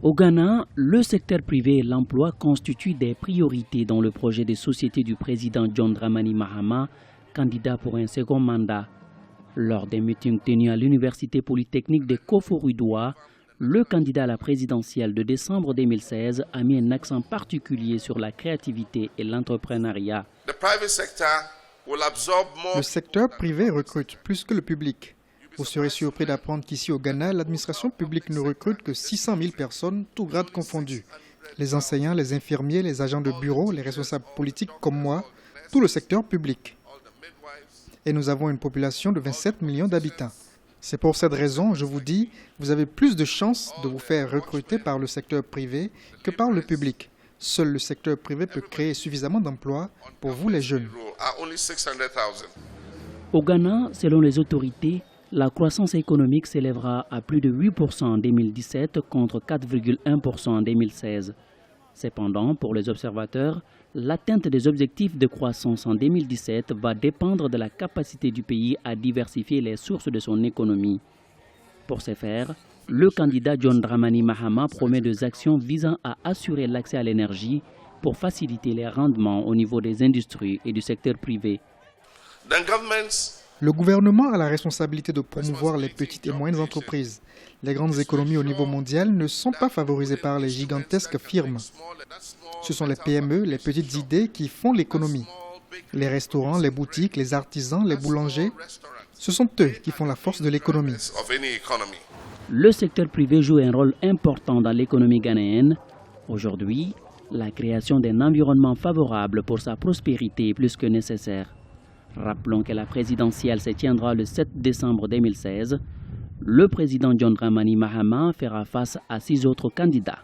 Au Ghana, le secteur privé et l'emploi constituent des priorités dans le projet de société du président John Dramani Mahama, candidat pour un second mandat. Lors des meetings tenus à l'Université polytechnique de Koforidua, le candidat à la présidentielle de décembre 2016 a mis un accent particulier sur la créativité et l'entrepreneuriat. Le secteur privé recrute plus que le public. Vous serez surpris d'apprendre qu'ici au Ghana, l'administration publique ne recrute que 600 000 personnes, tous grades confondus. Les enseignants, les infirmiers, les agents de bureau, les responsables politiques comme moi, tout le secteur public. Et nous avons une population de 27 millions d'habitants. C'est pour cette raison, je vous dis, vous avez plus de chances de vous faire recruter par le secteur privé que par le public. Seul le secteur privé peut créer suffisamment d'emplois pour vous les jeunes. Au Ghana, selon les autorités, la croissance économique s'élèvera à plus de 8% en 2017 contre 4,1% en 2016. Cependant, pour les observateurs, l'atteinte des objectifs de croissance en 2017 va dépendre de la capacité du pays à diversifier les sources de son économie. Pour ce faire, le candidat John Dramani Mahama promet des actions visant à assurer l'accès à l'énergie pour faciliter les rendements au niveau des industries et du secteur privé. Le gouvernement a la responsabilité de promouvoir les petites et moyennes entreprises. Les grandes économies au niveau mondial ne sont pas favorisées par les gigantesques firmes. Ce sont les PME, les petites idées qui font l'économie. Les restaurants, les boutiques, les artisans, les boulangers, ce sont eux qui font la force de l'économie. Le secteur privé joue un rôle important dans l'économie ghanéenne. Aujourd'hui, la création d'un environnement favorable pour sa prospérité est plus que nécessaire. Rappelons que la présidentielle se tiendra le 7 décembre 2016. Le président John Dramani Mahama fera face à 6 autres candidats.